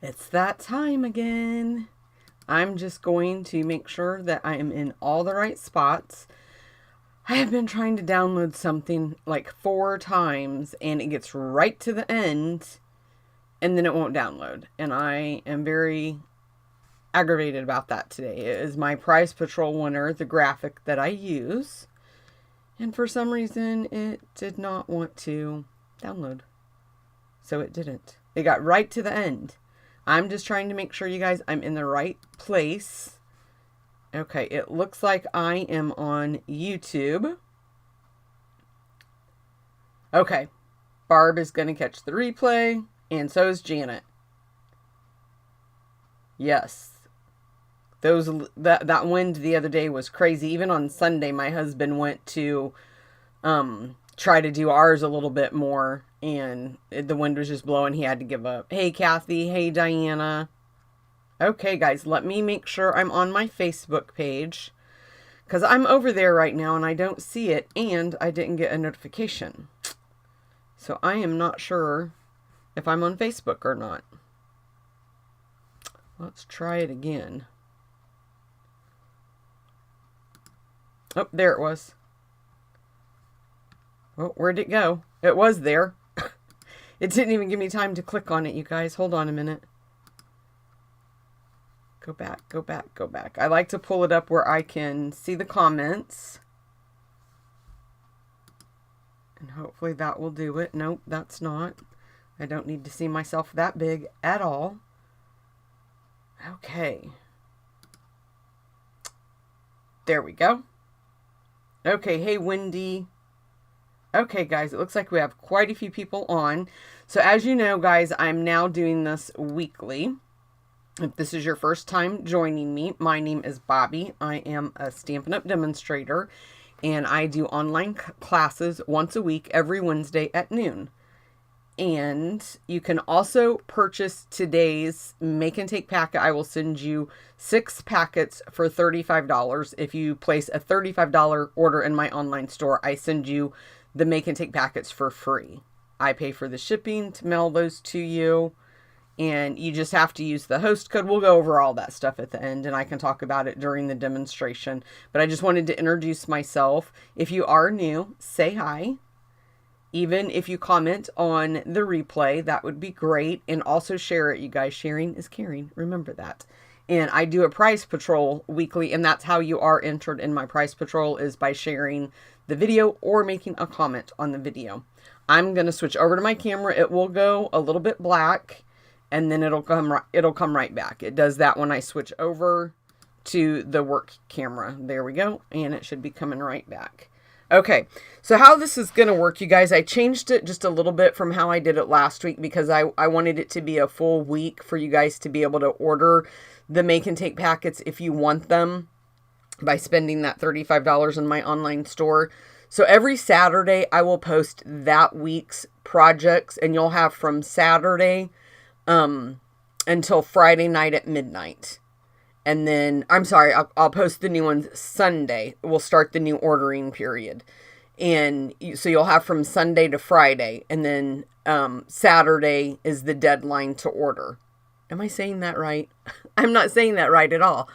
It's that time again. I'm just going to make sure that I am in all the right spots. I have been trying to download something like 4 times and it gets right to the end and then it won't download. And I am very aggravated about that today. It is my Prize Patrol winner, the graphic that I use. And for some reason, it did not want to download. So it didn't. It got right to the end. I'm just trying to make sure, you guys, I'm in the right place. Okay, it looks like I am on YouTube. Okay, Barb is going to catch the replay, and so is Janet. Yes. That wind the other day was crazy. Even on Sunday, my husband went to try to do ours a little bit more, and the wind was just blowing. He had to give up. Hey, Kathy. Hey, Diana. Okay, guys, let me make sure I'm on my Facebook page, because I'm over there right now and I don't see it, and I didn't get a notification. So I am not sure if I'm on Facebook or not. Let's try it again. Oh, there it was. Oh, where'd it go? It was there. It didn't even give me time to click on it, you guys. Hold on a minute. Go back, go back, go back. I like to pull it up where I can see the comments. And hopefully that will do it. Nope, that's not. I don't need to see myself that big at all. Okay. There we go. Okay, hey Wendy. Okay, guys, it looks like we have quite a few people on. So as you know, guys, I'm now doing this weekly. If this is your first time joining me, my name is Bobby. I am a Stampin' Up! Demonstrator, and I do online classes once a week, every Wednesday at noon. And you can also purchase today's Make and Take packet. I will send you 6 packets for $35. If you place a $35 order in my online store, I send you the Make and Take packets for free. I pay for the shipping to mail those to you. And you just have to use the host code. We'll go over all that stuff at the end, and I can talk about it during the demonstration. But I just wanted to introduce myself. If you are new, say hi. Even if you comment on the replay, that would be great. And also share it, you guys. Sharing is caring. Remember that. And I do a Prize Patrol weekly, and that's how you are entered in my Prize Patrol, is by sharing the video or making a comment on the video. I'm going to switch over to my camera. It will go a little bit black, and then it'll come right back. It does that when I switch over to the work camera. There we go. And it should be coming right back. Okay, so how this is going to work, you guys, I changed it just a little bit from how I did it last week, because I wanted it to be a full week for you guys to be able to order the Make and Take packets if you want them by spending that $35 in my online store. So every Saturday I will post that week's projects, and you'll have from Saturday until Friday night at midnight. And then, I'm sorry, I'll post the new ones Sunday. We'll start the new ordering period. And so you'll have from Sunday to Friday. And then Saturday is the deadline to order. Am I saying that right? I'm not saying that right at all.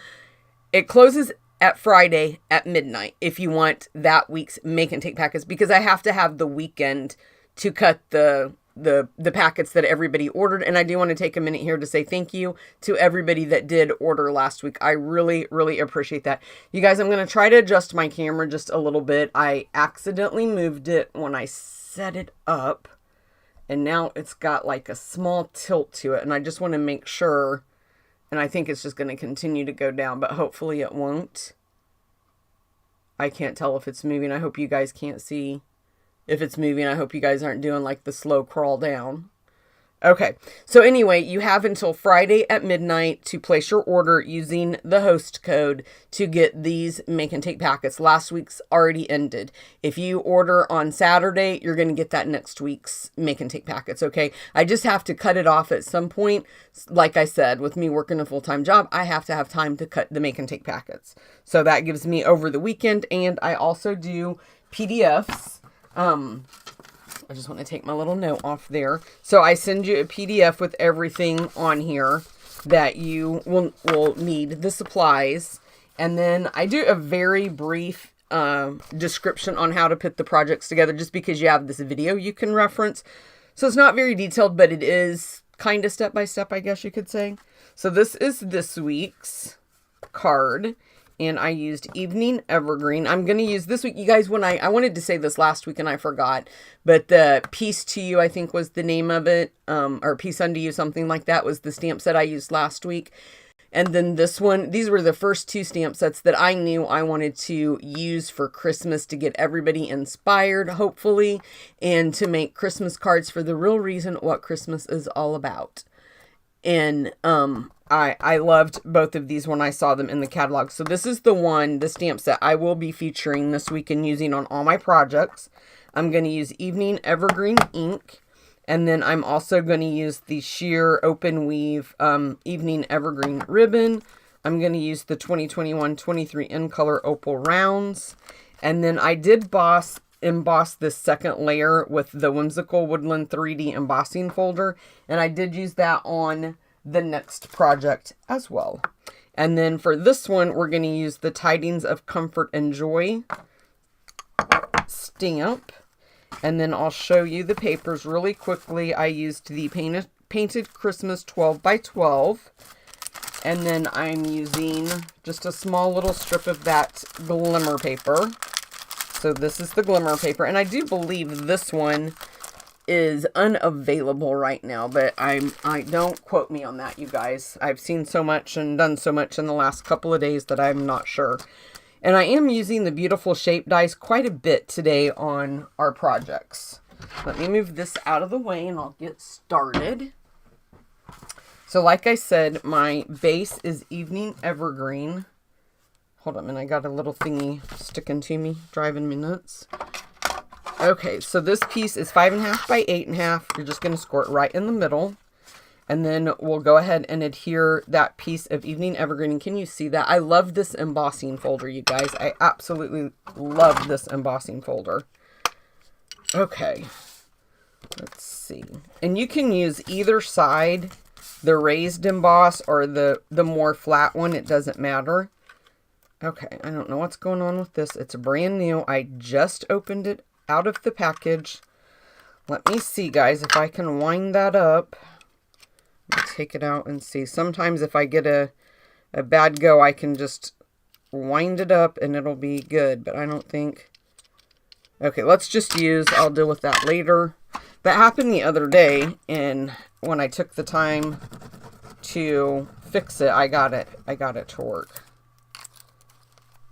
It closes at Friday at midnight if you want that week's Make and Take packets, because I have to have the weekend to cut the packets that everybody ordered. And I do want to take a minute here to say thank you to everybody that did order last week. I really, really appreciate that. You guys, I'm going to try to adjust my camera just a little bit. I accidentally moved it when I set it up, and now it's got like a small tilt to it. And I just want to make sure, and I think it's just going to continue to go down, but hopefully it won't. I can't tell if it's moving. I hope you guys can't see if it's moving. I hope you guys aren't doing like the slow crawl down. Okay, so anyway, you have until Friday at midnight to place your order using the host code to get these Make and Take packets. Last week's already ended. If you order on Saturday, you're going to get that next week's Make and Take packets, okay? I just have to cut it off at some point. Like I said, with me working a full-time job, I have to have time to cut the Make and Take packets. So that gives me over the weekend, and I also do PDFs. I just want to take my little note off there. So I send you a PDF with everything on here that you will need, the supplies. And then I do a very brief description on how to put the projects together, just because you have this video you can reference. So it's not very detailed, but it is kind of step by step, I guess you could say. So this is this week's card. And I used Evening Evergreen. I'm going to use this week, you guys, when I wanted to say this last week and I forgot, but the Peace to You, I think was the name of it, or Peace Unto You, something like that, was the stamp set I used last week. And then this one, these were the first two stamp sets that I knew I wanted to use for Christmas to get everybody inspired, hopefully, and to make Christmas cards for the real reason what Christmas is all about. And, I loved both of these when I saw them in the catalog. So this is the stamp set I will be featuring this week and using on all my projects. I'm going to use Evening Evergreen ink. And then I'm also going to use the sheer open weave Evening Evergreen ribbon. I'm going to use the 2021-23 in color opal rounds. And then I did emboss this second layer with the Whimsical Woodland 3D embossing folder. And I did use that on the next project as well. And then for this one, we're going to use the Tidings of Comfort and Joy stamp. And then I'll show you the papers really quickly. I used the Painted Christmas 12 by 12. And then I'm using just a small little strip of that glimmer paper. So this is the glimmer paper. And I do believe this one is unavailable right now, but I don't quote me on that, you guys. I've seen so much and done so much in the last couple of days that I'm not sure. And I am using the beautiful shape dies quite a bit today on our projects. Let me move this out of the way and I'll get started. So like I said, my base is Evening Evergreen. Hold on a minute, I got a little thingy sticking to me, driving me nuts. Okay, so this piece is 5.5 by 8.5. You're just going to score it right in the middle. And then we'll go ahead and adhere that piece of Evening Evergreen. And can you see that? I love this embossing folder, you guys. I absolutely love this embossing folder. Okay, let's see. And you can use either side, the raised emboss or the more flat one. It doesn't matter. Okay, I don't know what's going on with this. It's brand new. I just opened it out of the package. Let me see, guys, if I can wind that up. Let me take it out and see. Sometimes if I get a bad go, I can just wind it up and it'll be good, but I don't think. Okay, let's just use, I'll deal with that later. That happened the other day, and when I took the time to fix it, I got it to work.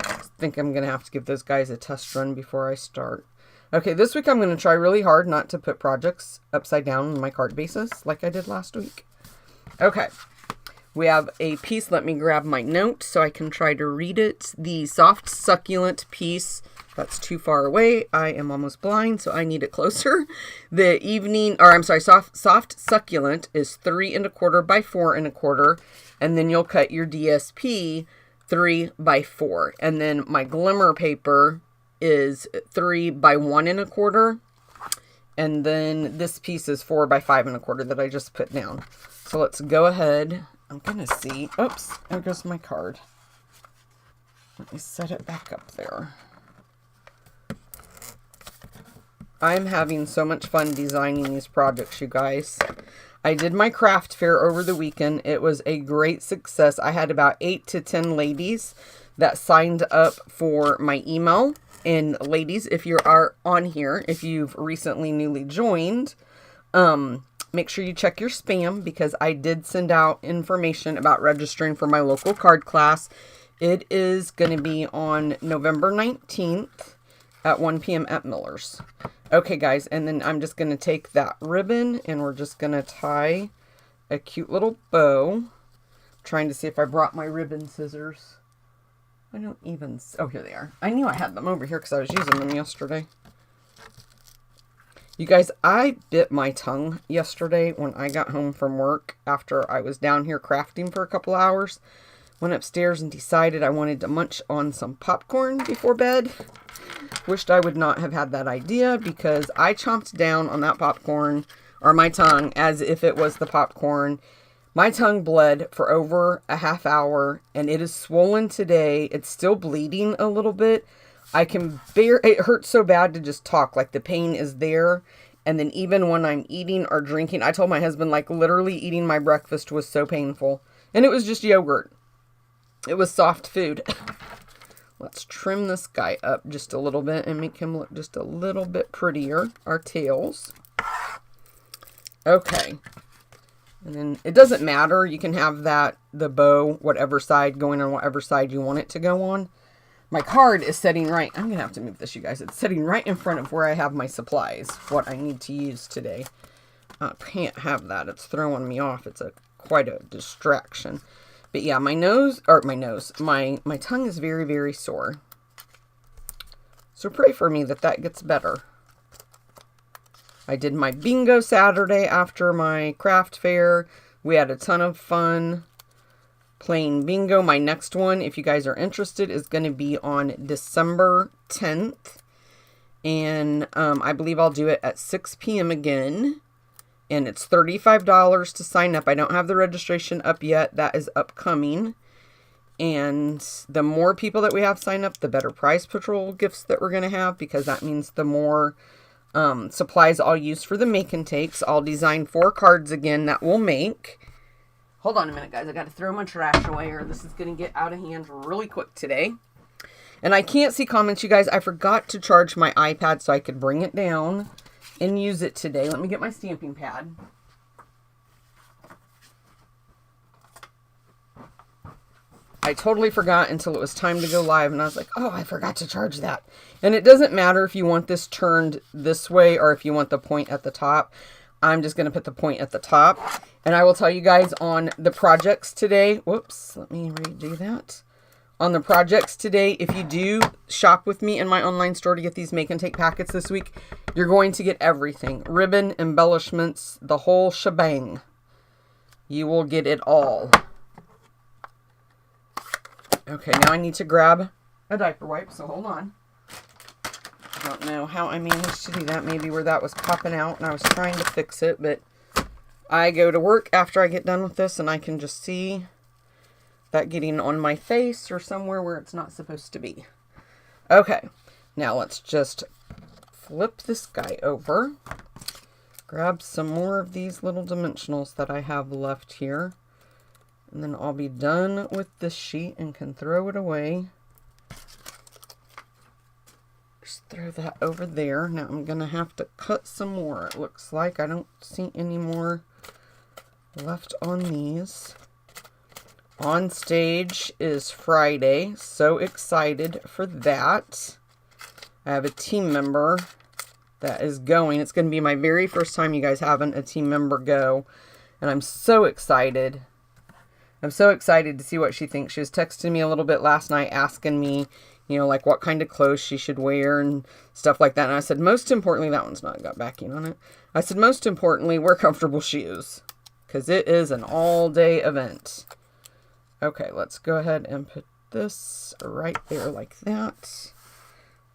I think I'm going to have to give those guys a test run before I start. Okay, this week I'm going to try really hard not to put projects upside down in my card bases like I did last week. Okay, we have a piece. Let me grab my note so I can try to read it. The Soft Succulent piece. That's too far away. I am almost blind, so I need it closer. The Soft Succulent is 3 1/4 by 4 1/4, and then you'll cut your DSP 3 by 4. And then my glimmer paper is 3 by 1 1/4. And then this piece is 4 by 5 1/4 that I just put down. So let's go ahead. I'm going to see. Oops, there goes my card. Let me set it back up there. I'm having so much fun designing these projects, you guys. I did my craft fair over the weekend. It was a great success. I had about 8 to 10 ladies that signed up for my email. And ladies, if you are on here, if you've recently newly joined, make sure you check your spam, because I did send out information about registering for my local card class. It is going to be on November 19th at 1 p.m. at Miller's. Okay, guys, and then I'm just going to take that ribbon and we're just going to tie a cute little bow. I'm trying to see if I brought my ribbon scissors. I don't even... Oh, here they are. I knew I had them over here because I was using them yesterday. You guys, I bit my tongue yesterday when I got home from work after I was down here crafting for a couple hours. Went upstairs and decided I wanted to munch on some popcorn before bed. Wished I would not have had that idea because I chomped down on that popcorn, or my tongue, as if it was the popcorn. My tongue bled for over a half hour and it is swollen today. It's still bleeding a little bit. I can bear, it hurts so bad to just talk, like the pain is there. And then even when I'm eating or drinking, I told my husband, like literally eating my breakfast was so painful. And it was just yogurt. It was soft food. Let's trim this guy up just a little bit and make him look just a little bit prettier. Our tails. Okay. And then it doesn't matter. You can have that, the bow, whatever side, going on whatever side you want it to go on. My card is sitting right. I'm going to have to move this, you guys. It's sitting right in front of where I have my supplies. What I need to use today. I can't have that. It's throwing me off. It's quite a distraction. But yeah, my tongue is very, very sore. So pray for me that gets better. I did my bingo Saturday after my craft fair. We had a ton of fun playing bingo. My next one, if you guys are interested, is going to be on December 10th. And I believe I'll do it at 6 p.m. again. And it's $35 to sign up. I don't have the registration up yet. That is upcoming. And the more people that we have sign up, the better prize patrol gifts that we're going to have. Because that means the more supplies I'll use for the make and takes. I'll design 4 cards again that we'll make. Hold on a minute, guys. I got to throw my trash away or this is going to get out of hand really quick today. And I can't see comments, you guys. I forgot to charge my iPad so I could bring it down and use it today. Let me get my stamping pad. I totally forgot until it was time to go live. And I was like, oh, I forgot to charge that. And it doesn't matter if you want this turned this way or if you want the point at the top. I'm just going to put the point at the top. And I will tell you guys on the projects today. Whoops, let me redo that. On the projects today, if you do shop with me in my online store to get these make and take packets this week, you're going to get everything. Ribbon, embellishments, the whole shebang. You will get it all. Okay, now I need to grab a diaper wipe, so hold on. I don't know how I managed to do that. Maybe where that was popping out and I was trying to fix it, but I go to work after I get done with this and I can just see that getting on my face or somewhere where it's not supposed to be. Okay, now let's just flip this guy over. Grab some more of these little dimensionals that I have left here. And then I'll be done with this sheet and can throw it away. Just throw that over there. Now I'm going to have to cut some more. It looks like I don't see any more left on these. On stage is Friday. So excited for that. I have a team member that is going. It's going to be my very first time, you guys, having a team member go. And I'm so excited. I'm so excited to see what she thinks. She was texting me a little bit last night asking me, you know, like what kind of clothes she should wear and stuff like that. And I said, most importantly, that one's not got backing on it. I said, most importantly, wear comfortable shoes because it is an all-day event. Okay, let's go ahead and put this right there like that.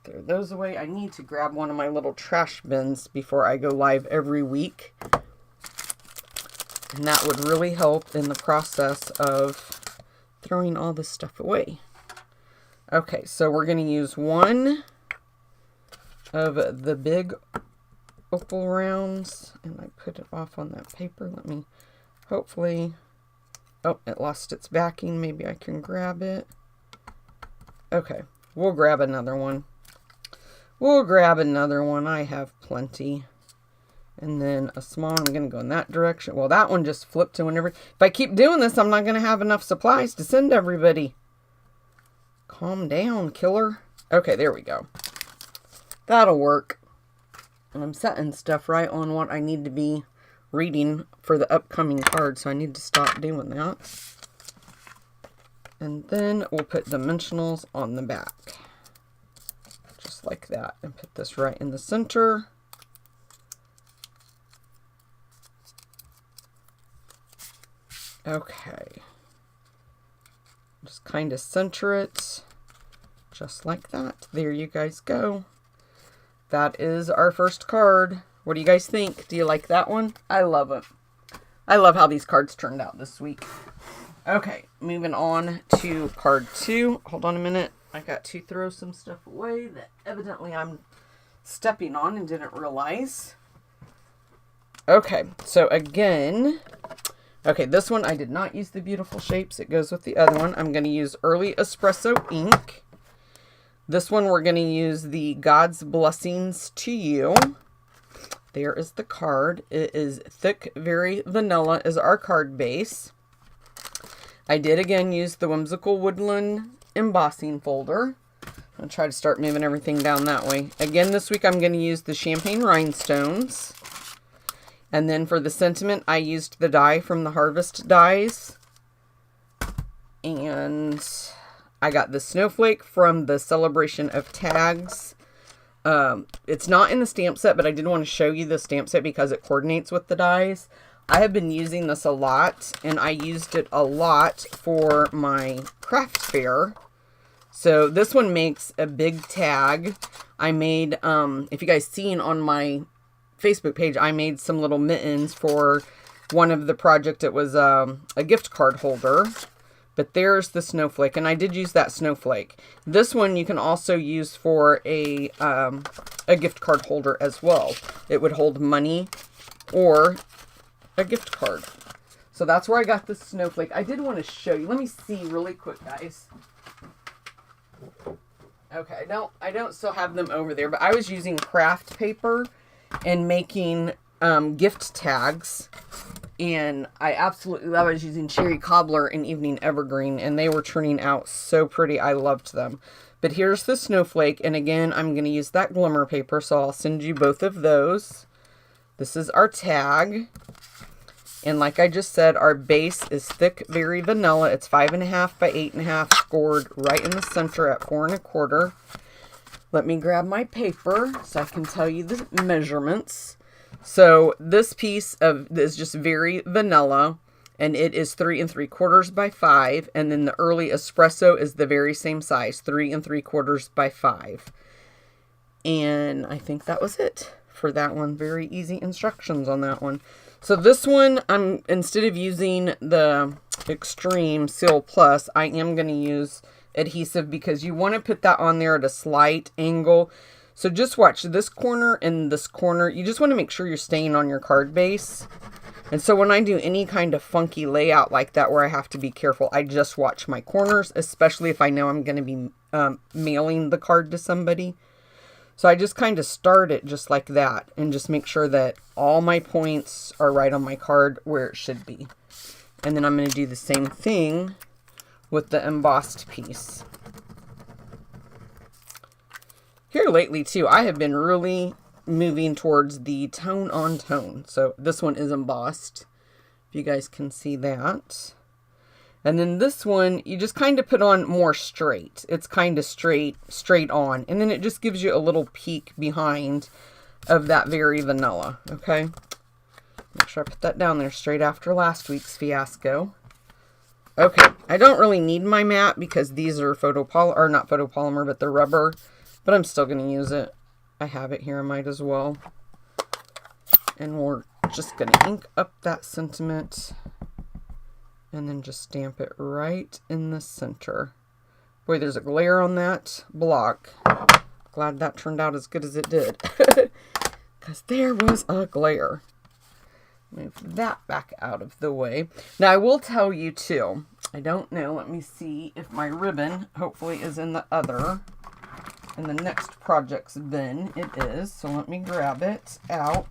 Throw those away. I need to grab one of my little trash bins before I go live every week. And that would really help in the process of throwing all this stuff away. Okay, so we're going to use one of the big opal rounds. And I put it off on that paper. Let me hopefully... Oh, it lost its backing. Maybe I can grab it. Okay, we'll grab another one. We'll grab another one. I have plenty. And then a small one, I'm going to go in that direction. Well, that one just flipped to whenever. If I keep doing this, I'm not going to have enough supplies to send everybody. Calm down, killer. Okay, there we go. That'll work. And I'm setting stuff right on what I need to be reading for the upcoming card. So I need to stop doing that. And then we'll put dimensionals on the back. Just like that. And put this right in the center. Okay. Just kind of center it. Just like that. There you guys go. That is our first card. What do you guys think? Do you like that one? I love it. I love how these cards turned out this week. Okay, moving on to card 2. Hold on a minute. I got to throw some stuff away that evidently I'm stepping on and didn't realize. Okay, so again, okay, this one I did not use the beautiful shapes. It goes with the other one. I'm going to use Early Espresso ink. This one we're going to use the God's Blessings to You. There is the card. It is thick, very vanilla is our card base. I did again use the Whimsical Woodland embossing folder. I'll try to start moving everything down that way. Again, this week I'm going to use the Champagne Rhinestones. And then for the sentiment, I used the die from the Harvest dies. And I got the Snowflake from the Celebration of Tags. It's not in the stamp set, but I did want to show you the stamp set because it coordinates with the dies. I have been using this a lot, and I used it a lot for my craft fair. So this one makes a big tag. I made, if you guys seen on my Facebook page, I made some little mittens for one of the project. It was a gift card holder. But there's the snowflake, and I did use that snowflake. This one you can also use for a gift card holder as well. It would hold money or a gift card. So that's where I got the snowflake. I did want to show you. Let me see really quick, guys. Okay, I don't still have them over there, but I was using craft paper and making gift tags. And I absolutely love it. I was using Cherry Cobbler and Evening Evergreen, and they were turning out so pretty. I loved them. But here's the snowflake, and again, I'm going to use that glimmer paper, so I'll send you both of those. This is our tag. And like I just said, our base is thick, very vanilla. It's 5.5 by 8.5, scored right in the center at 4 1/4. Let me grab my paper so I can tell you the measurements. So this piece is just very vanilla, and it is 3 3/4 by 5. And then the Early Espresso is the very same size, 3 3/4 by 5. And I think that was it for that one. Very easy instructions on that one. So this one, instead of using the Extreme Seal Plus, I am going to use adhesive because you want to put that on there at a slight angle. So just watch this corner and this corner. You just want to make sure you're staying on your card base. And so when I do any kind of funky layout like that where I have to be careful, I just watch my corners, especially if I know I'm going to be mailing the card to somebody. So I just kind of start it just like that and just make sure that all my points are right on my card where it should be. And then I'm going to do the same thing with the embossed piece. Here lately too, I have been really moving towards the tone on tone. So this one is embossed, if you guys can see that. And then this one, you just kind of put on more straight. It's kind of straight on. And then it just gives you a little peek behind of that very vanilla, okay? Make sure I put that down there straight after last week's fiasco. Okay, I don't really need my mat because these are not photopolymer, but they're rubber. But I'm still going to use it. I have it here, I might as well. And we're just going to ink up that sentiment. And then just stamp it right in the center. Boy, there's a glare on that block. Glad that turned out as good as it did. Because there was a glare. Move that back out of the way. Now, I will tell you, too. I don't know. Let me see if my ribbon, hopefully, is in the next project's bin. It is. So let me grab it out.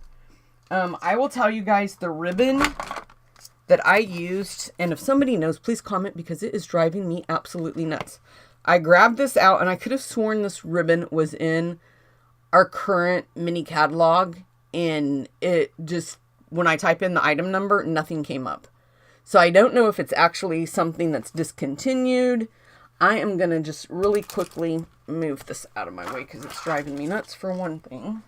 I will tell you guys the ribbon that I used, and if somebody knows, please comment because it is driving me absolutely nuts. I grabbed this out, and I could have sworn this ribbon was in our current mini catalog, and it just, when I type in the item number, nothing came up. So I don't know if it's actually something that's discontinued. I am going to just really quickly move this out of my way because it's driving me nuts for one thing.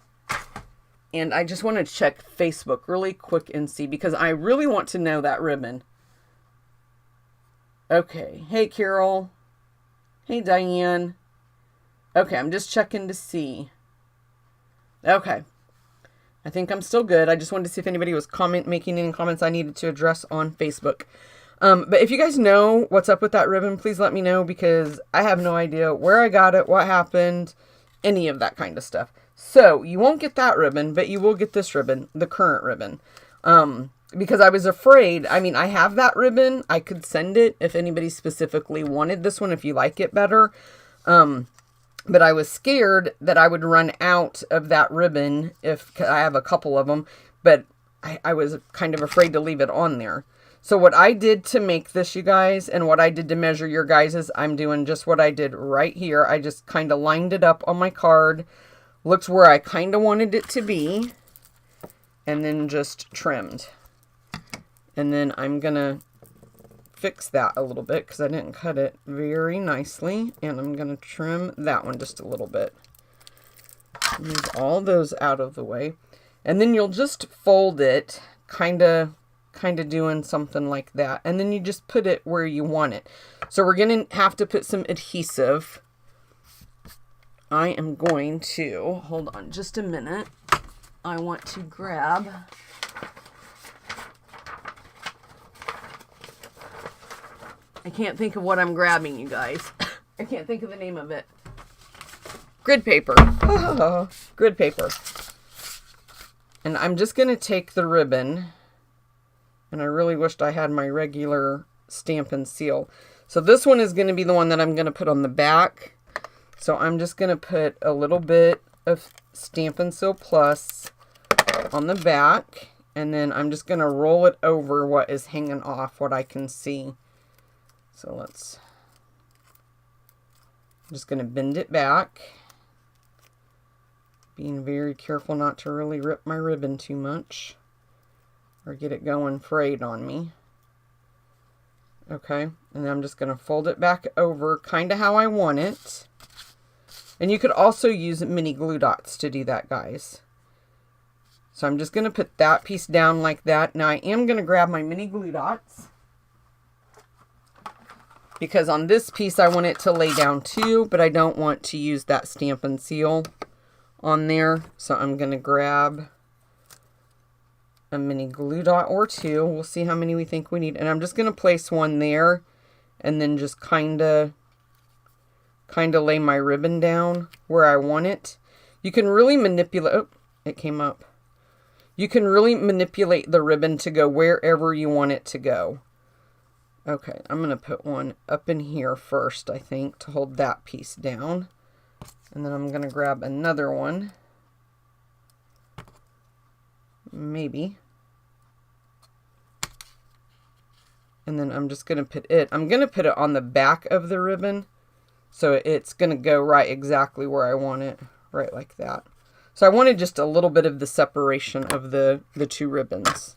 And I just want to check Facebook really quick and see because I really want to know that ribbon. Okay. Hey, Carol. Hey, Diane. Okay, I'm just checking to see. Okay. I think I'm still good. I just wanted to see if anybody was making any comments I needed to address on Facebook. But if you guys know what's up with that ribbon, please let me know, because I have no idea where I got it, what happened, any of that kind of stuff. So you won't get that ribbon, but you will get this ribbon, the current ribbon. Because I was afraid, I mean, I have that ribbon. I could send it if anybody specifically wanted this one, if you like it better. But I was scared that I would run out of that ribbon if I have a couple of them, but I was kind of afraid to leave it on there. So what I did to make this, you guys, and what I did to measure your guys's, I'm doing just what I did right here. I just kind of lined it up on my card, looked where I kind of wanted it to be, and then just trimmed. And then I'm going to fix that a little bit because I didn't cut it very nicely, and I'm going to trim that one just a little bit. Move all those out of the way, and then you'll just fold it, kind of doing something like that, and then you just put it where you want it. So we're going to have to put some adhesive. I am going to, hold on just a minute, I want to grab I can't think of what I'm grabbing, you guys. I can't think of the name of it. Grid paper. Oh, grid paper. And I'm just going to take the ribbon, and I really wished I had my regular stamp and seal. So this one is going to be the one that I'm going to put on the back. So I'm just going to put a little bit of Stampin' Seal Plus on the back, and then I'm just going to roll it over what is hanging off, what I can see. So I'm just going to bend it back, being very careful not to really rip my ribbon too much or get it going frayed on me. Okay, and then I'm just going to fold it back over kind of how I want it. And you could also use mini glue dots to do that, guys. So I'm just going to put that piece down like that. Now I am going to grab my mini glue dots, because on this piece I want it to lay down too, but I don't want to use that Stampin' Seal on there. So I'm going to grab a mini glue dot or two. We'll see how many we think we need. And I'm just going to place one there, and then just kind of lay my ribbon down where I want it. You can really manipulate, oh, it came up. You can really manipulate the ribbon to go wherever you want it to go. Okay, I'm going to put one up in here first, I think, to hold that piece down. And then I'm going to grab another one. Maybe. And then I'm just going to put it, I'm going to put it on the back of the ribbon, so it's going to go right exactly where I want it, right like that. So I wanted just a little bit of the separation of the two ribbons.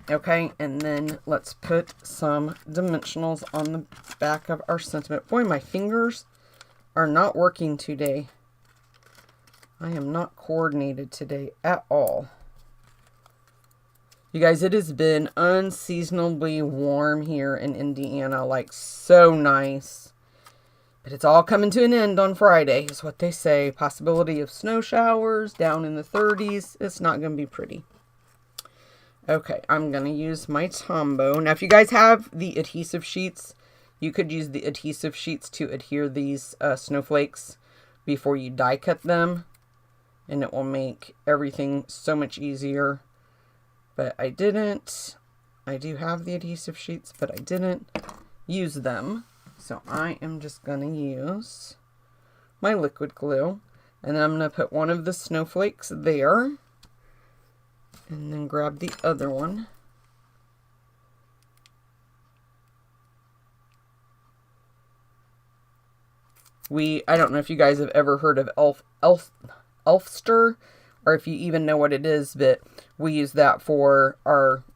Okay, and then let's put some dimensionals on the back of our sentiment. Boy, my fingers are not working today. I am not coordinated today at all. You guys, it has been unseasonably warm here in Indiana, like so nice. But it's all coming to an end on Friday, is what they say. Possibility of snow showers down in the 30s. It's not going to be pretty. Okay, I'm going to use my Tombow. Now, if you guys have the adhesive sheets, you could use the adhesive sheets to adhere these snowflakes before you die cut them. And it will make everything so much easier. But I didn't. I do have the adhesive sheets, but I didn't use them. So I am just going to use my liquid glue. And then I'm going to put one of the snowflakes there. And then grab the other one. I don't know if you guys have ever heard of Elfster, or if you even know what it is, but we use that for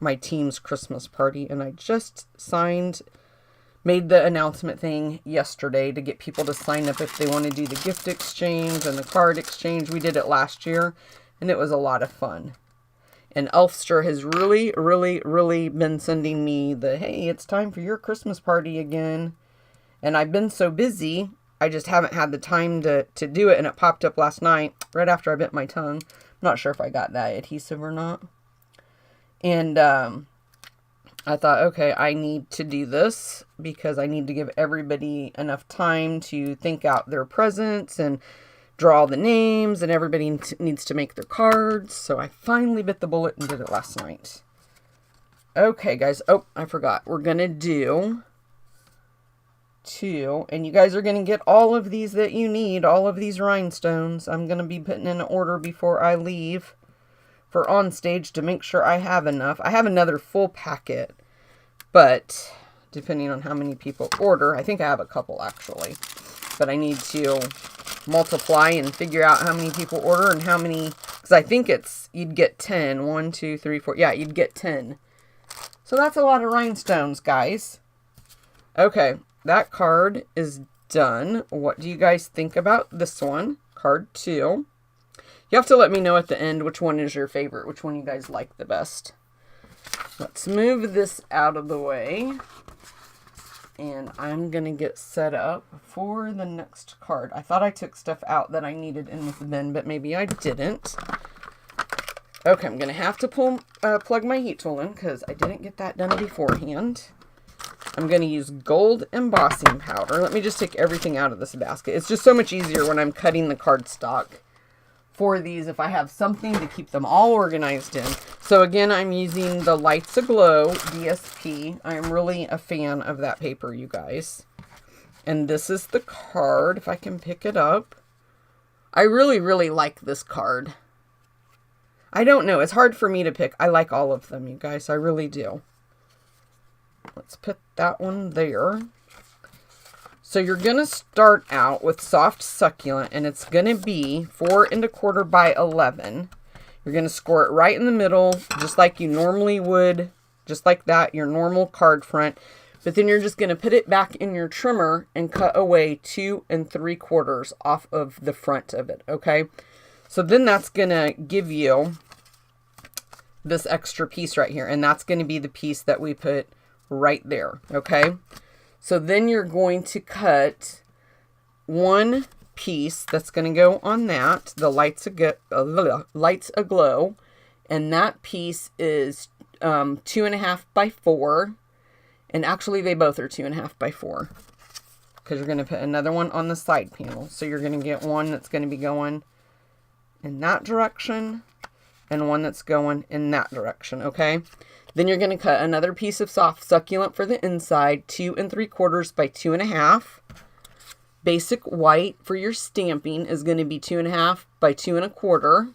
my team's Christmas party. And I just made the announcement thing yesterday to get people to sign up if they want to do the gift exchange and the card exchange. We did it last year, and it was a lot of fun. And Elfster has really, really, really been sending me hey, it's time for your Christmas party again. And I've been so busy, I just haven't had the time to do it, and it popped up last night right after I bit my tongue. I'm not sure if I got that adhesive or not. And I thought, okay, I need to do this because I need to give everybody enough time to think out their presents and draw the names, and everybody needs to make their cards. So I finally bit the bullet and did it last night. Okay, guys. Oh, I forgot. We're going to do 2, and you guys are going to get all of these that you need, all of these rhinestones. I'm going to be putting in an order before I leave for on stage to make sure I have enough. I have another full packet, but depending on how many people order, I think I have a couple actually, but I need to multiply and figure out how many people order and how many, because I think you'd get 10. 1, 2, 3, 4. Yeah, you'd get 10. So that's a lot of rhinestones, guys. Okay, that card is done. What do you guys think about this one? Card 2. You have to let me know at the end which one is your favorite, which one you guys like the best. Let's move this out of the way. And I'm going to get set up for the next card. I thought I took stuff out that I needed in this bin, but maybe I didn't. Okay, I'm going to have to plug my heat tool in because I didn't get that done beforehand. I'm going to use gold embossing powder. Let me just take everything out of this basket. It's just so much easier when I'm cutting the cardstock for these if I have something to keep them all organized in. So again, I'm using the Lights Aglow DSP. I'm really a fan of that paper, you guys. And this is the card, if I can pick it up. I really, really like this card. I don't know. It's hard for me to pick. I like all of them, you guys. I really do. Let's put that one there. So you're going to start out with Soft Succulent, and it's going to be 4 1/4 by 11. You're going to score it right in the middle, just like you normally would, just like that, your normal card front. But then you're just going to put it back in your trimmer and cut away 2 3/4 off of the front of it, okay? So then that's going to give you this extra piece right here, and that's going to be the piece that we put right there, okay? So then you're going to cut one piece that's going to go on that, the Lights Aglow, and that piece is 2 1/2 by 4, and actually they both are 2 1/2 by 4, because you're going to put another one on the side panel. So you're going to get one that's going to be going in that direction, and one that's going in that direction, okay? Then you're going to cut another piece of Soft Succulent for the inside, 2 3/4 by 2 1/2. Basic white for your stamping is going to be 2 1/2 by 2 1/4.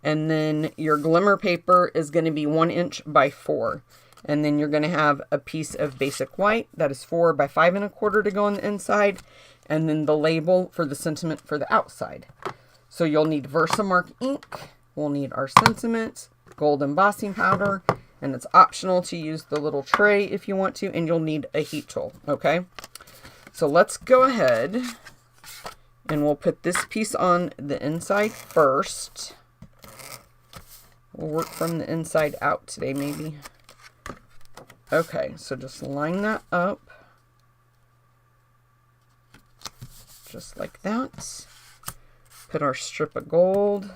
And then your glimmer paper is going to be 1 inch by 4. And then you're going to have a piece of basic white that is 4 by 5 1/4 to go on the inside. And then the label for the sentiment for the outside. So you'll need Versamark ink. We'll need our sentiment, gold embossing powder, and it's optional to use the little tray if you want to, and you'll need a heat tool, okay? So let's go ahead and we'll put this piece on the inside first. We'll work from the inside out today, maybe. Okay, so just line that up. Just like that. Put our strip of gold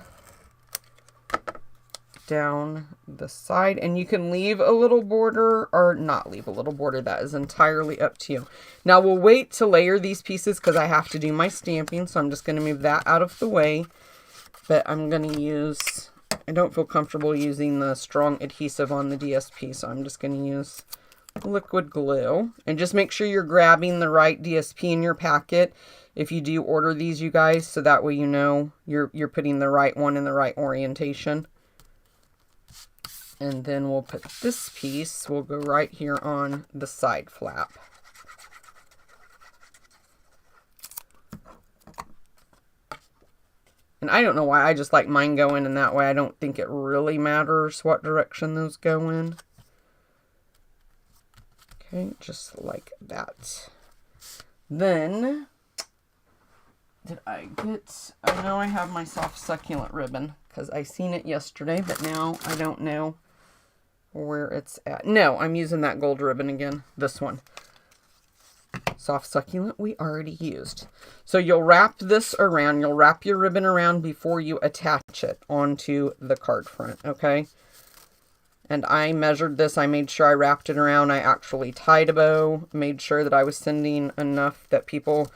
down the side, and you can leave a little border or not leave a little border. That is entirely up to you. Now we'll wait to layer these pieces because I have to do my stamping, so I'm just going to move that out of the way. But I'm going to use, I don't feel comfortable using the strong adhesive on the DSP, so I'm just going to use liquid glue. And just make sure you're grabbing the right DSP in your packet if you do order these, you guys, so that way you know you're putting the right one in the right orientation. And then we'll put this piece, we'll go right here on the side flap. And I don't know why, I just like mine going in that way. I don't think it really matters what direction those go in. Okay, just like that. Then, I know I have my Soft Succulent ribbon, because I seen it yesterday, but now I don't know where it's at. No, I'm using that gold ribbon again, this one. Soft succulent we already used. So you'll wrap this around, you'll wrap your ribbon around before you attach it onto the card front, okay? And I measured this, I made sure I wrapped it around, I actually tied a bow, made sure that I was sending enough that people,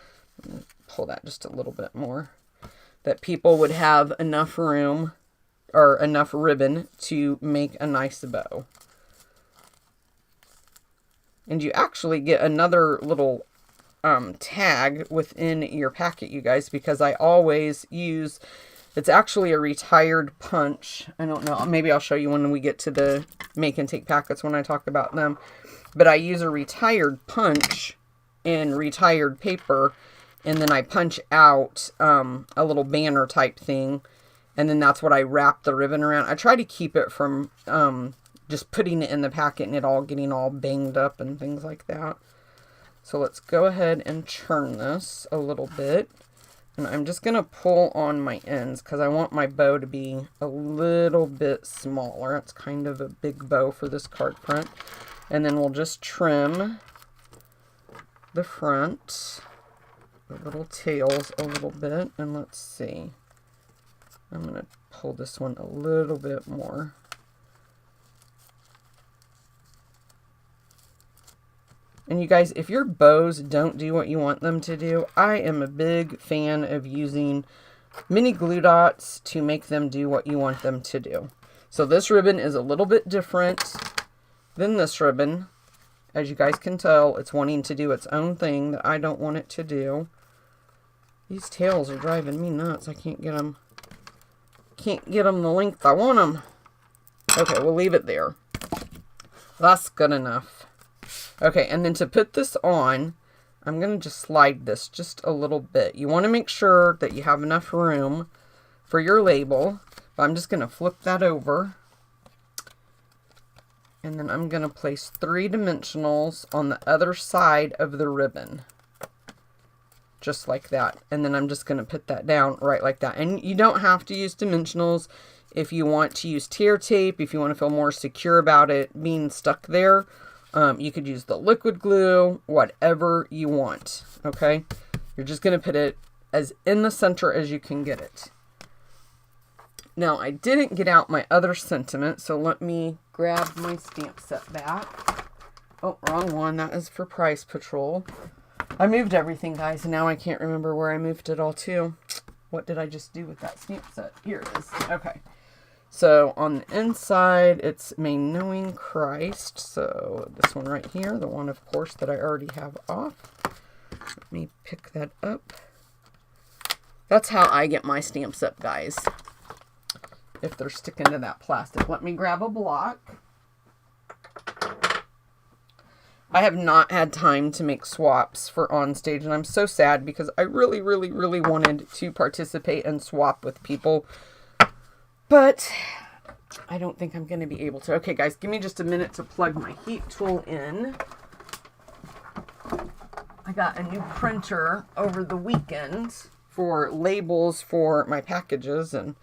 pull that just a little bit more, that people would have enough room or enough ribbon to make a nice bow. And you actually get another little tag within your packet, you guys, because I always use, it's actually a retired punch. I don't know, maybe I'll show you when we get to the make and take packets when I talk about them. But I use a retired punch in retired paper, and then I punch out a little banner type thing, and then that's what I wrap the ribbon around. I try to keep it from just putting it in the packet and it all getting all banged up and things like that. So let's go ahead and turn this a little bit. And I'm just going to pull on my ends because I want my bow to be a little bit smaller. It's kind of a big bow for this card front. And then we'll just trim the front, the little tails a little bit. And let's see. I'm going to pull this one a little bit more. And you guys, if your bows don't do what you want them to do, I am a big fan of using mini glue dots to make them do what you want them to do. So this ribbon is a little bit different than this ribbon. As you guys can tell, it's wanting to do its own thing that I don't want it to do. These tails are driving me nuts. I can't get them the length I want them. Okay, we'll leave it there. That's good enough. Okay, and then to put this on, I'm going to just slide this just a little bit. You want to make sure that you have enough room for your label. But I'm just going to flip that over. And then I'm going to place 3 dimensionals on the other side of the ribbon. Just like that. And then I'm just going to put that down right like that. And you don't have to use dimensionals if you want to use tear tape, if you want to feel more secure about it being stuck there. You could use the liquid glue, whatever you want, okay? You're just going to put it as in the center as you can get it. Now, I didn't get out my other sentiment, so let me grab my stamp set back. Oh, wrong one. That is for Prize Patrol. I moved everything, guys, and now I can't remember where I moved it all to. What did I just do with that stamp set? Here it is. Okay. So on the inside, it's May Knowing Christ. So this one right here, the one, of course, that I already have off. Let me pick that up. That's how I get my stamps up, guys. If they're sticking to that plastic. Let me grab a block. I have not had time to make swaps for on stage, and I'm so sad because I really, really, really wanted to participate and swap with people. But I don't think I'm going to be able to. Okay, guys, give me just a minute to plug my heat tool in. I got a new printer over the weekend for labels for my packages, and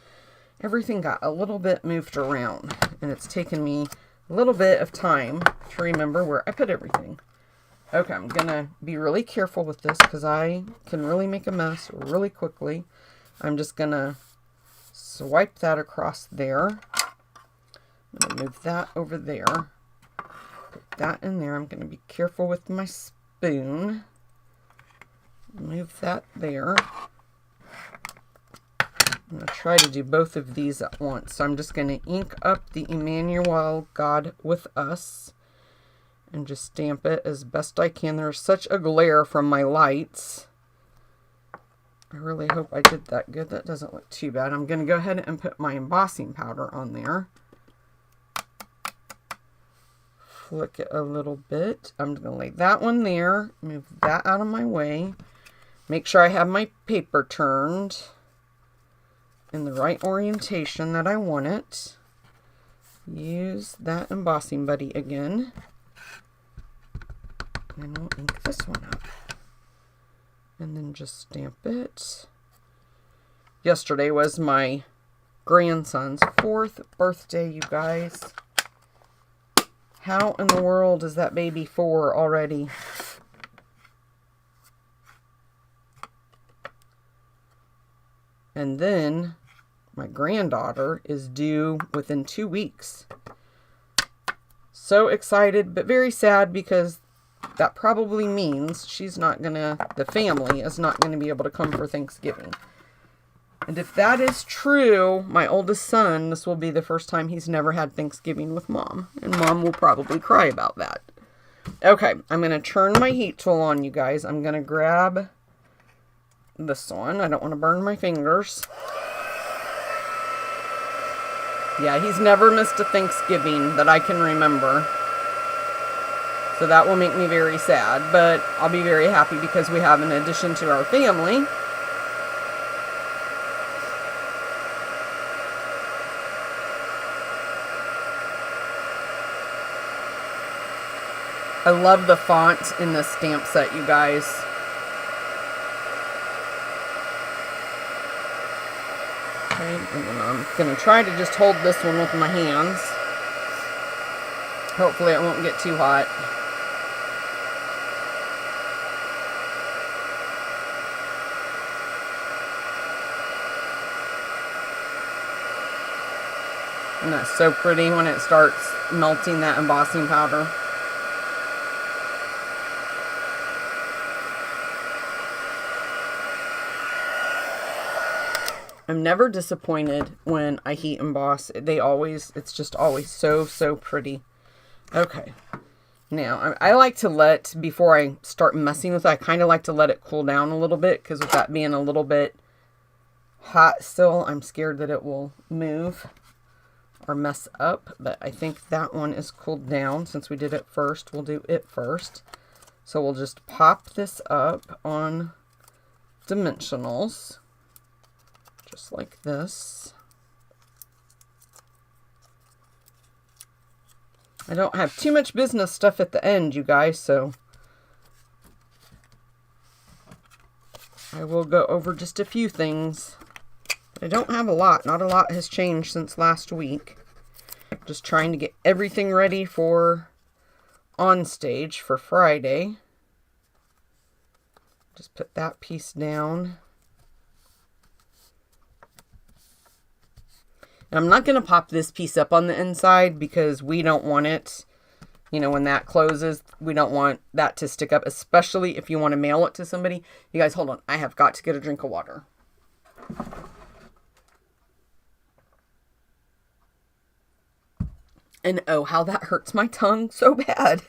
everything got a little bit moved around. And it's taken me a little bit of time to remember where I put everything. Okay, I'm going to be really careful with this because I can really make a mess really quickly. I'm just going to swipe that across there. I'm going to move that over there. Put that in there. I'm going to be careful with my spoon. Move that there. I'm going to try to do both of these at once. So I'm just going to ink up the Emmanuel, God with Us, and just stamp it as best I can. There's such a glare from my lights. I really hope I did that good. That doesn't look too bad. I'm going to go ahead and put my embossing powder on there. Flick it a little bit. I'm going to lay that one there. Move that out of my way. Make sure I have my paper turned in the right orientation that I want it. Use that embossing buddy again. And we'll ink this one up. And then just stamp it. Yesterday was my grandson's 4th birthday, you guys. How in the world is that baby 4 already? And then my granddaughter is due within 2 weeks. So excited, but very sad because that probably means the family is not going to be able to come for Thanksgiving. And if that is true, my oldest son, this will be the first time he's never had Thanksgiving with Mom. And Mom will probably cry about that. Okay, I'm going to turn my heat tool on, you guys. I'm going to grab this one. I don't want to burn my fingers. Yeah, he's never missed a Thanksgiving that I can remember. So that will make me very sad, but I'll be very happy because we have an addition to our family. I love the font in this stamp set, you guys. Okay, and then I'm going to try to just hold this one with my hands. Hopefully it won't get too hot. And that's so pretty when it starts melting that embossing powder. I'm never disappointed when I heat emboss. It's just always so pretty. Okay. Now, I like to before I start messing with it, I kind of like to let it cool down a little bit, because with that being a little bit hot still, I'm scared that it will move or mess up. But I think that one is cooled down. Since we did it first, we'll do it first. So we'll just pop this up on dimensionals. Just like this. I don't have too much business stuff at the end, you guys, so I will go over just a few things. But I don't have a lot. Not a lot has changed since last week. Just trying to get everything ready for on stage for Friday. Just put that piece down. And I'm not going to pop this piece up on the inside because we don't want it, when that closes, we don't want that to stick up, especially if you want to mail it to somebody. You guys, hold on. I have got to get a drink of water. And oh, how that hurts my tongue so bad.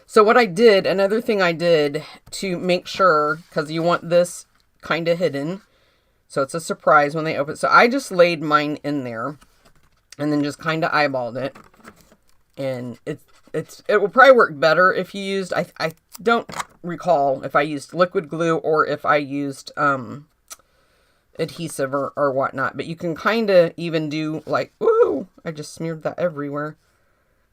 So what I did, another thing I did to make sure, because you want this kind of hidden, so it's a surprise when they open it. So I just laid mine in there and then just kind of eyeballed it. And it will probably work better if you used, I don't recall if I used liquid glue or if I used adhesive or whatnot. But you can kind of even do like, ooh, I just smeared that everywhere.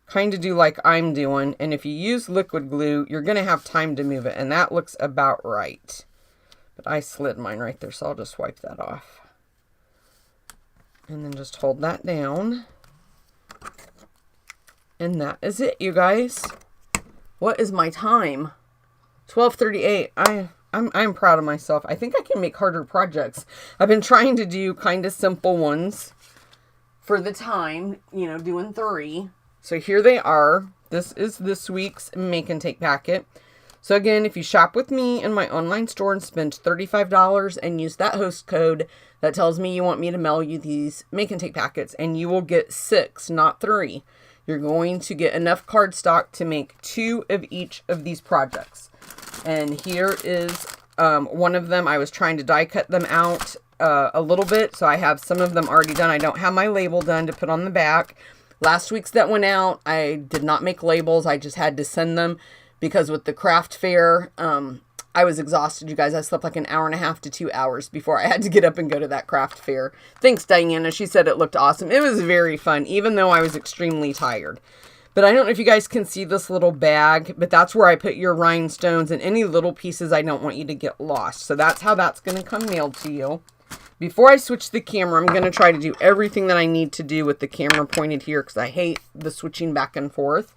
Kind of do like I'm doing. And if you use liquid glue, you're going to have time to move it. And that looks about right. But I slid mine right there, so I'll just wipe that off. And then just hold that down. And that is it, you guys. What is my time? 12:38. I'm proud of myself. I think I can make harder projects. I've been trying to do kind of simple ones for the time, doing 3. So here they are. This is this week's Make and Take packet. So again, if you shop with me in my online store and spend $35 and use that host code that tells me you want me to mail you these Make and Take packets, and you will get 6, not 3. You're going to get enough cardstock to make 2 of each of these projects. And here is one of them. I was trying to die cut them out a little bit, so I have some of them already done. I don't have my label done to put on the back. Last week's that went out, I did not make labels. I just had to send them. Because with the craft fair, I was exhausted, you guys. I slept like an hour and a half to 2 hours before I had to get up and go to that craft fair. Thanks, Diana. She said it looked awesome. It was very fun, even though I was extremely tired. But I don't know if you guys can see this little bag, but that's where I put your rhinestones and any little pieces I don't want you to get lost. So that's how that's going to come mailed to you. Before I switch the camera, I'm going to try to do everything that I need to do with the camera pointed here because I hate the switching back and forth.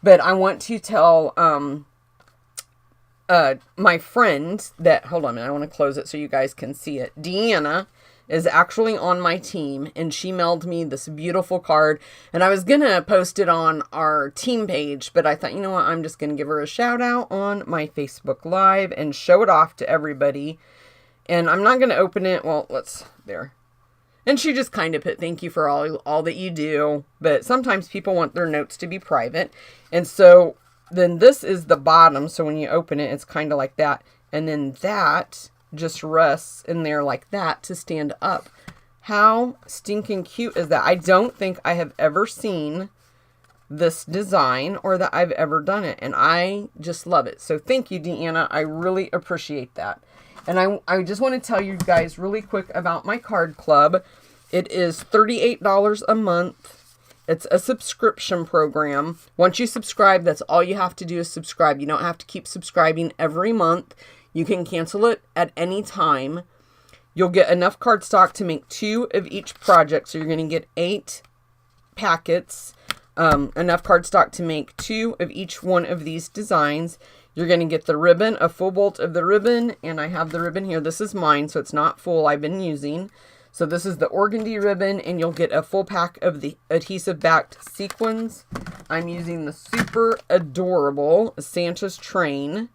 But I want to tell my friend that, hold on a minute, I want to close it so you guys can see it. Deanna is actually on my team, and she mailed me this beautiful card, and I was gonna post it on our team page, but I thought, you know what, I'm just gonna give her a shout out on my Facebook Live and show it off to everybody. And I'm not gonna open it. Well, there. And she just kind of put, thank you for all that you do, but sometimes people want their notes to be private. And so then this is the bottom, so when you open it, it's kind of like that, and then that just rests in there like that to stand up. How stinking cute is that? I don't think I have ever seen this design or that I've ever done it, and I just love it. So thank you, Deanna. I really appreciate that. And I just want to tell you guys really quick about my card club. It is $38 a month. It's a subscription program. Once you subscribe, that's all you have to do is subscribe. You don't have to keep subscribing every month. You can cancel it at any time. You'll get enough cardstock to make 2 of each project. So you're going to get 8 packets, enough cardstock to make 2 of each one of these designs. You're going to get the ribbon, a full bolt of the ribbon, and I have the ribbon here. This is mine, so it's not full. I've been using. So this is the organdy ribbon, and you'll get a full pack of the adhesive-backed sequins. I'm using the super adorable Santa's Train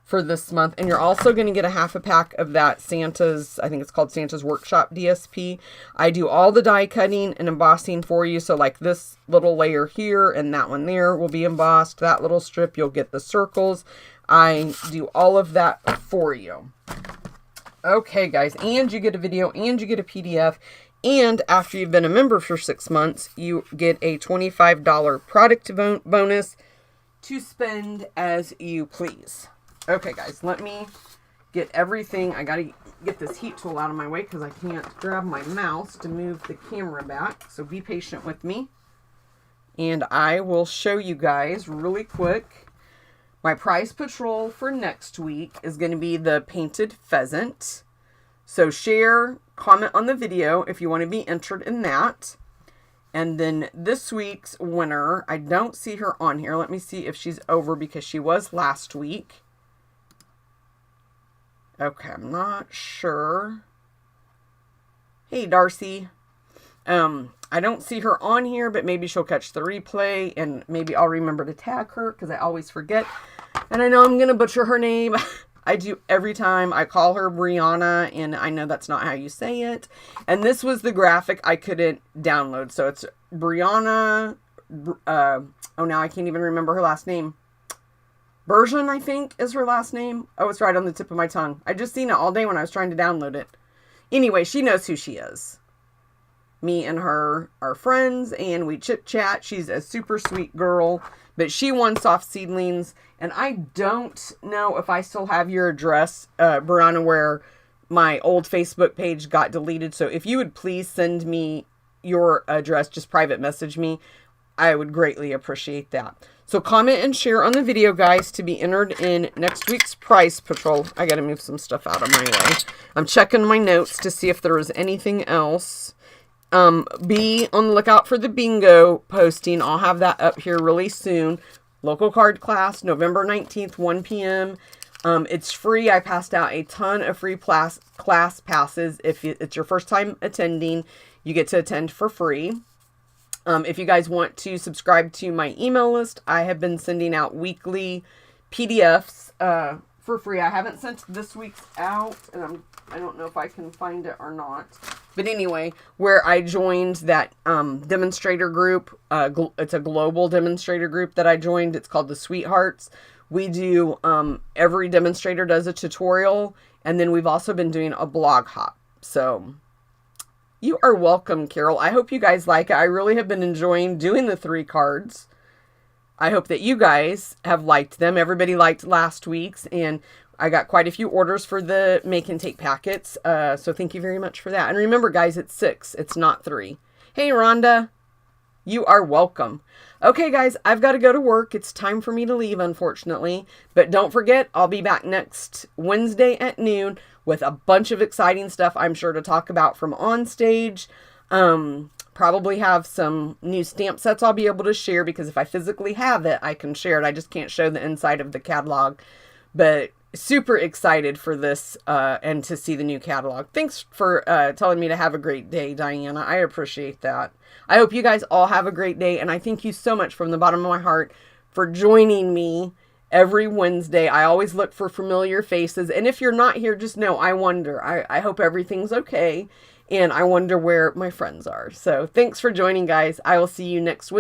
for this month. And you're also going to get a half a pack of that Santa's, I think it's called Santa's Workshop DSP. I do all the die cutting and embossing for you. So like this little layer here and that one there will be embossed. That little strip, you'll get the circles. I do all of that for you. Okay, guys, and you get a video and you get a PDF. And after you've been a member for 6 months, you get a $25 product bonus to spend as you please. Okay, guys, let me get everything. I got to get this heat tool out of my way because I can't grab my mouse to move the camera back. So be patient with me. And I will show you guys really quick. My prize patrol for next week is going to be the painted pheasant. So share, comment on the video if you want to be entered in that. And then this week's winner, I don't see her on here. Let me see if she's over because she was last week. Okay, I'm not sure. Hey, Darcy. I don't see her on here, but maybe she'll catch the replay, and maybe I'll remember to tag her, because I always forget. And I know I'm going to butcher her name. I do every time. I call her Brianna, and I know that's not how you say it. And this was the graphic I couldn't download. So it's Brianna. Oh, now I can't even remember her last name. Bergen, I think, is her last name. Oh, it's right on the tip of my tongue. I just seen it all day when I was trying to download it. Anyway, she knows who she is. Me and her are friends, and we chit-chat. She's a super sweet girl, but she won Soft Seedlings, and I don't know if I still have your address, Brianna, where my old Facebook page got deleted. So if you would please send me your address, just private message me, I would greatly appreciate that. So comment and share on the video, guys, to be entered in next week's prize patrol. I got to move some stuff out of my way. I'm checking my notes to see if there was anything else. Be on the lookout for the bingo posting. I'll have that up here really soon. Local card class, November 19th, 1 p.m. It's free. I passed out a ton of free class passes. If it's your first time attending, you get to attend for free. If you guys want to subscribe to my email list, I have been sending out weekly PDFs for free. I haven't sent this week's out, and I don't know if I can find it or not. But anyway, where I joined that demonstrator group, it's a global demonstrator group that I joined. It's called the Sweethearts. We do, every demonstrator does a tutorial, and then we've also been doing a blog hop. So you are welcome, Carol. I hope you guys like it. I really have been enjoying doing the 3 cards. I hope that you guys have liked them. Everybody liked last week's, and I got quite a few orders for the make and take packets. So thank you very much for that. And remember, guys, it's 6. It's not 3. Hey, Rhonda. You are welcome. Okay, guys, I've got to go to work. It's time for me to leave, unfortunately. But don't forget, I'll be back next Wednesday at noon with a bunch of exciting stuff I'm sure to talk about from on stage. Probably have some new stamp sets I'll be able to share, because if I physically have it, I can share it. I just can't show the inside of the catalog. but super excited for this and to see the new catalog. Thanks for telling me to have a great day, Diana. I appreciate that. I hope you guys all have a great day, and I thank you so much from the bottom of my heart for joining me every Wednesday. I always look for familiar faces, and if you're not here, just know I wonder. I hope everything's okay, and I wonder where my friends are. So thanks for joining, guys. I will see you next Wednesday.